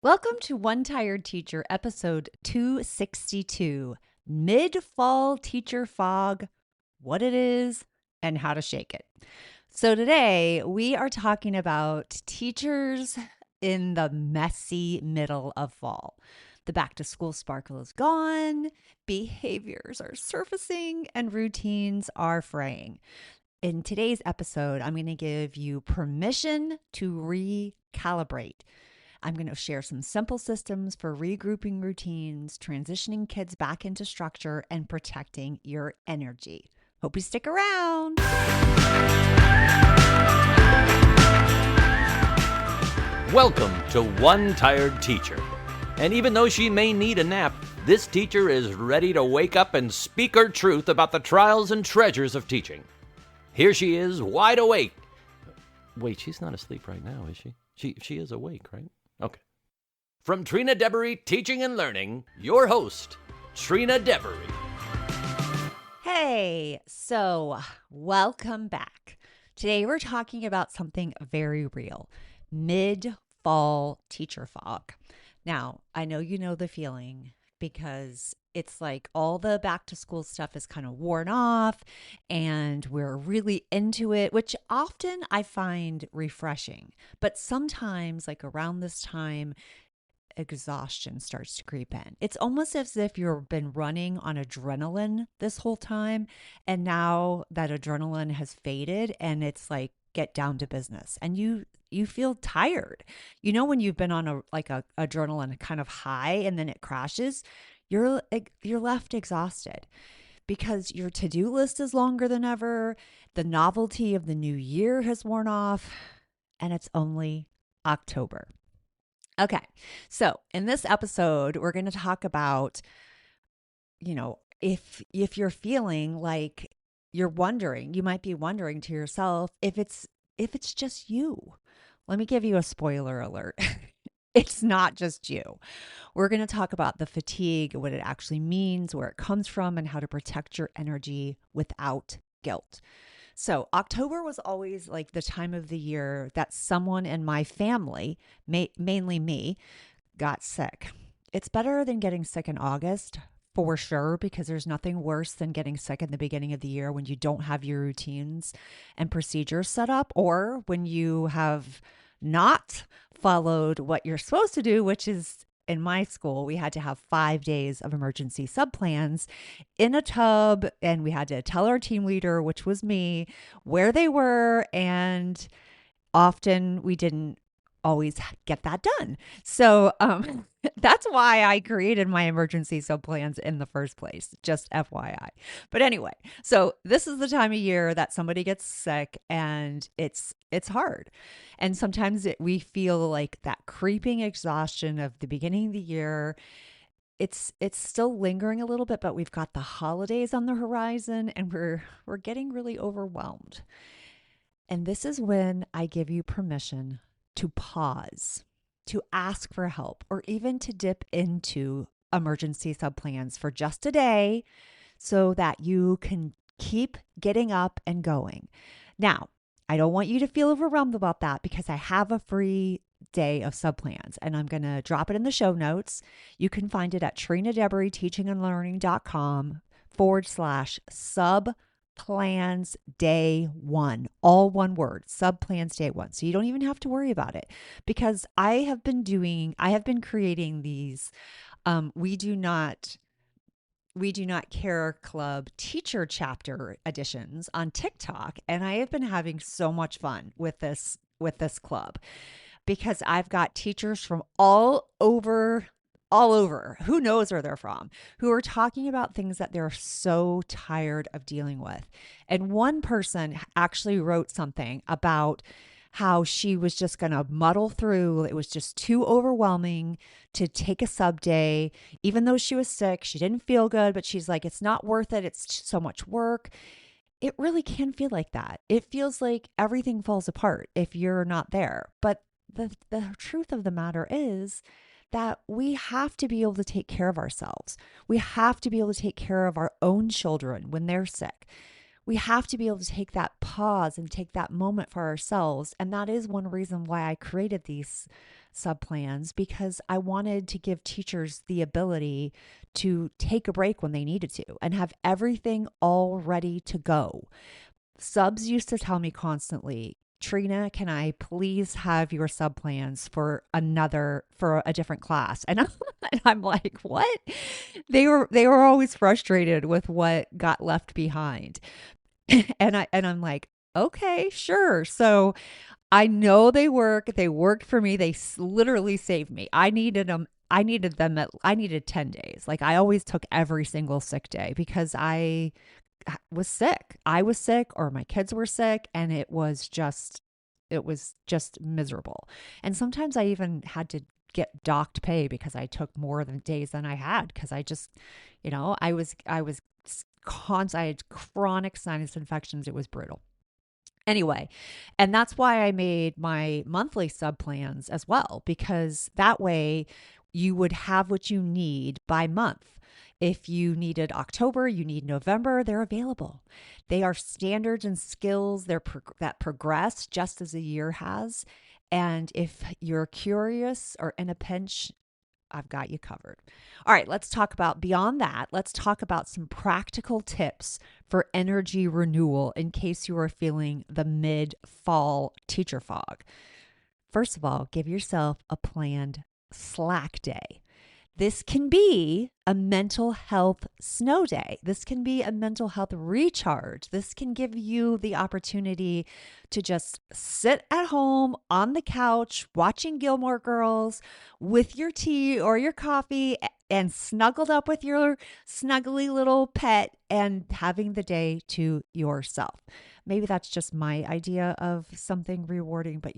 Welcome to One Tired Teacher, episode 262, Mid-Fall Teacher Fog, what it is, and how to shake it. So today we are talking about teachers in the messy middle of fall. The back to school sparkle is gone, behaviors are surfacing, and routines are fraying. In today's episode, I'm going to give you permission to recalibrate. I'm going to share some simple systems for regrouping routines, transitioning kids back into structure, and protecting your energy. Hope you stick around. Welcome to One Tired Teacher. And even though she may need a nap, this teacher is ready to wake up and speak her truth about the trials and treasures of teaching. Here she is, wide awake. Wait, she's not asleep right now, is she? She is awake, right? Okay. From Trina Debery Teaching and Learning, your host, Trina Debery. Hey, so welcome back. Today we're talking about something very real, mid-fall teacher fog. Now, I know you know the feeling because it's like all the back to school stuff is kind of worn off and we're really into it, which often I find refreshing. But sometimes, like around this time, exhaustion starts to creep in. It's almost as if you've been running on adrenaline this whole time, and now that adrenaline has faded and it's like get down to business and you feel tired. You know, when you've been on a adrenaline kind of high and then it crashes, you're left exhausted because your to-do list is longer than ever. The novelty of the new year has worn off, and it's only October. Okay, so in this episode, we're going to talk about, if you're feeling like you might be wondering to yourself if it's just you. Let me give you a spoiler alert. It's not just you. We're going to talk about the fatigue, what it actually means, where it comes from, and how to protect your energy without guilt. So October was always like the time of the year that someone in my family, mainly me, got sick. It's better than getting sick in August for sure, because there's nothing worse than getting sick in the beginning of the year when you don't have your routines and procedures set up, or when you have not followed what you're supposed to do, which is in my school, we had to have 5 days of emergency subplans in a tub, and we had to tell our team leader, which was me, where they were, and often we didn't always get that done. So that's why I created my emergency subplans in the first place, just FYI. But anyway, so this is the time of year that somebody gets sick and it's hard. And sometimes we feel like that creeping exhaustion of the beginning of the year. It's still lingering a little bit, but we've got the holidays on the horizon and we're getting really overwhelmed. And this is when I give you permission to pause, to ask for help, or even to dip into emergency subplans for just a day so that you can keep getting up and going. Now, I don't want you to feel overwhelmed about that because I have a free day of subplans and I'm going to drop it in the show notes. You can find it at trinadeberyteachingandlearning.com/subplans day one, all one word, subplans day one. So you don't even have to worry about it because I have been creating these, we do not care club teacher chapter editions on TikTok. And I have been having so much fun with this club because I've got teachers from all over, who knows where they're from, who are talking about things that they're so tired of dealing with. And one person actually wrote something about how she was just going to muddle through. It was just too overwhelming to take a sub day. Even though she was sick, she didn't feel good, but she's like, it's not worth it. It's so much work. It really can feel like that. It feels like everything falls apart if you're not there. But the truth of the matter is that we have to be able to take care of ourselves. We have to be able to take care of our own children when they're sick. We have to be able to take that pause and take that moment for ourselves. And that is one reason why I created these sub plans because I wanted to give teachers the ability to take a break when they needed to and have everything all ready to go. Subs used to tell me constantly, Trina, can I please have your sub plans for a different class? And I'm like, what? They were always frustrated with what got left behind. And I'm like, okay, sure. So I know they work. They worked for me. They literally saved me. I needed them. I needed 10 days. Like I always took every single sick day because I was sick. I was sick or my kids were sick and it was just miserable. And sometimes I even had to get docked pay because I took more than days than I had because I just, I was I had chronic sinus infections. It was brutal. Anyway, and that's why I made my monthly sub plans as well, because that way you would have what you need by month. If you needed October, you need November, they're available. They are standards and skills that progress just as a year has. And if you're curious or in a pinch, I've got you covered. All right, let's talk about beyond that. Let's talk about some practical tips for energy renewal in case you are feeling the mid fall teacher fog. First of all, give yourself a planned slack day. This can be a mental health snow day. This can be a mental health recharge. This can give you the opportunity to just sit at home on the couch watching Gilmore Girls with your tea or your coffee and snuggled up with your snuggly little pet and having the day to yourself. Maybe that's just my idea of something rewarding, but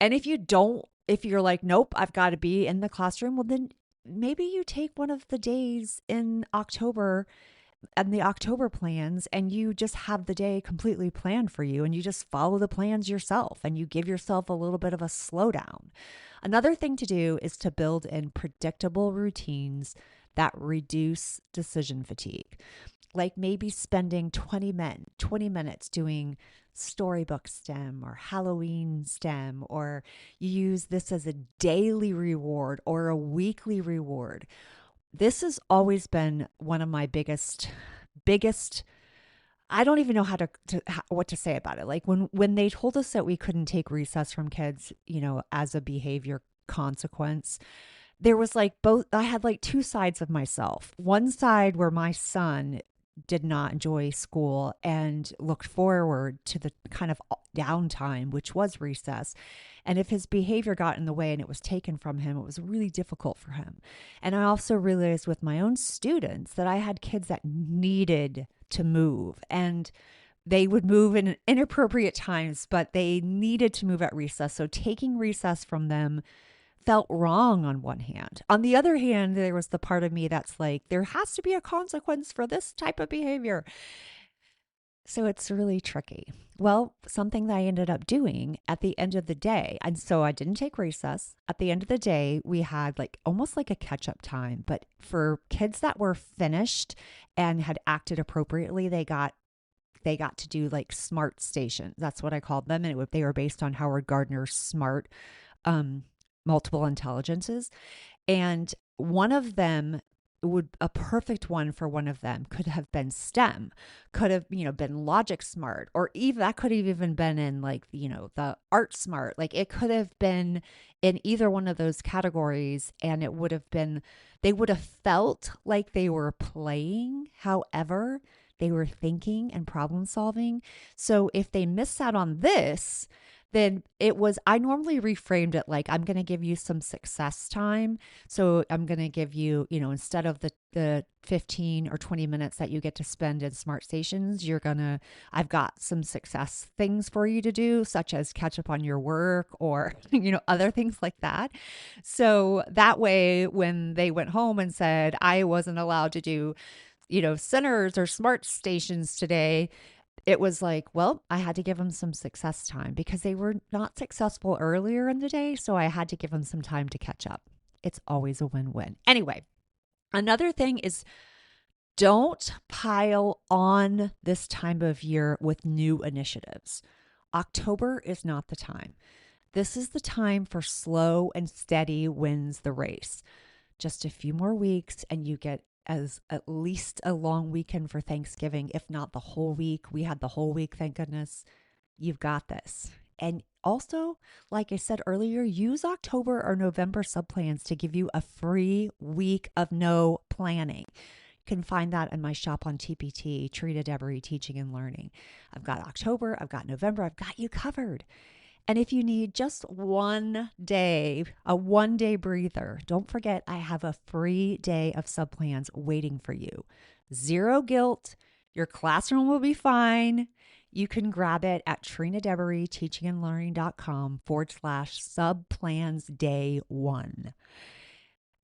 And if you're like, nope, I've got to be in the classroom, well, then maybe you take one of the days in October and the October plans and you just have the day completely planned for you and you just follow the plans yourself and you give yourself a little bit of a slowdown. Another thing to do is to build in predictable routines that reduce decision fatigue. Like maybe spending 20 minutes doing storybook STEM or Halloween STEM, or you use this as a daily reward or a weekly reward. This has always been one of my biggest. I don't even know what to say about it. Like when they told us that we couldn't take recess from kids, as a behavior consequence, there was like both. I had like two sides of myself. One side where my son did not enjoy school and looked forward to the kind of downtime, which was recess. And if his behavior got in the way and it was taken from him, it was really difficult for him. And I also realized with my own students that I had kids that needed to move and they would move in inappropriate times, but they needed to move at recess. So taking recess from them felt wrong on one hand. On the other hand, there was the part of me that's like, there has to be a consequence for this type of behavior. So it's really tricky. Well, something that I ended up doing at the end of the day, and so I didn't take recess. At the end of the day, we had like almost like a catch up time, but for kids that were finished and had acted appropriately, they got to do like smart stations. That's what I called them. And they were based on Howard Gardner's SMART multiple intelligences. And one of them a perfect one for one of them could have been STEM, could have, been logic smart, or even that could have even been in like, the art smart. Like it could have been in either one of those categories. And they would have felt like they were playing. However, they were thinking and problem solving. So if they missed out on this, then I normally reframed it like, I'm going to give you some success time. So I'm going to give you, instead of the 15 or 20 minutes that you get to spend in smart stations, I've got some success things for you to do, such as catch up on your work or, other things like that. So that way, when they went home and said, I wasn't allowed to do, centers or smart stations today, it was like, well, I had to give them some success time because they were not successful earlier in the day. So I had to give them some time to catch up. It's always a win-win. Anyway, another thing is don't pile on this time of year with new initiatives. October is not the time. This is the time for slow and steady wins the race. Just a few more weeks and you get as at least a long weekend for Thanksgiving, if not the whole week. We had the whole week, thank goodness. You've got this. And also, like I said earlier, use October or November subplans to give you a free week of no planning. You can find that in my shop on TPT, Trina Devery Teaching and Learning. I've got October, I've got November, I've got you covered. And if you need just one day, a 1 day breather, don't forget I have a free day of subplans waiting for you. Zero guilt. Your classroom will be fine. You can grab it at trinadeveryteachingandlearning.com/subplans day one.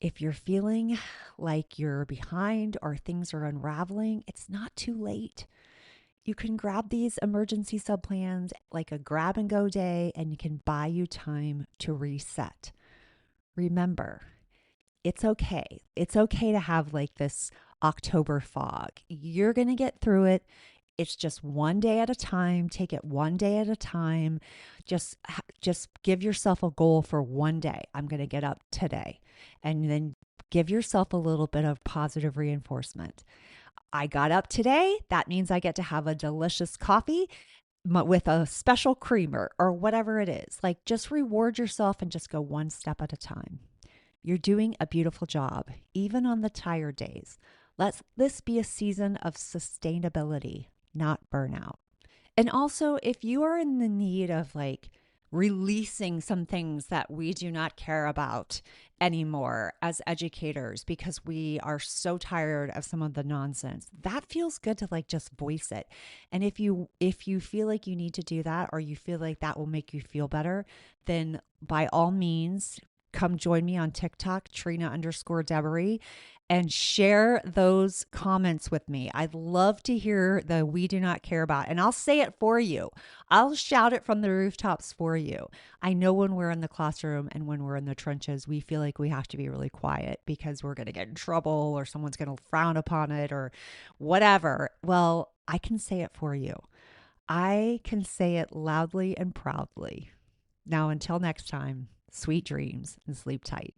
If you're feeling like you're behind or things are unraveling, it's not too late. You can grab these emergency subplans like a grab and go day, and you can buy you time to reset. Remember, it's okay. It's okay to have like this October fog. You're going to get through it. It's just 1 day at a time. Take it 1 day at a time. Just give yourself a goal for 1 day. I'm going to get up today. And then give yourself a little bit of positive reinforcement. I got up today. That means I get to have a delicious coffee with a special creamer or whatever it is. Like, just reward yourself and just go one step at a time. You're doing a beautiful job, even on the tired days. Let this be a season of sustainability, not burnout. And also, if you are in the need of like releasing some things that we do not care about anymore as educators because we are so tired of some of the nonsense, that feels good to like just voice it. And if you feel like you need to do that, or you feel like that will make you feel better, then by all means come join me on TikTok, Trina_Devery, and share those comments with me. I'd love to hear the we do not care about, and I'll say it for you. I'll shout it from the rooftops for you. I know when we're in the classroom and when we're in the trenches, we feel like we have to be really quiet because we're going to get in trouble or someone's going to frown upon it or whatever. Well, I can say it for you. I can say it loudly and proudly. Now, until next time, sweet dreams and sleep tight.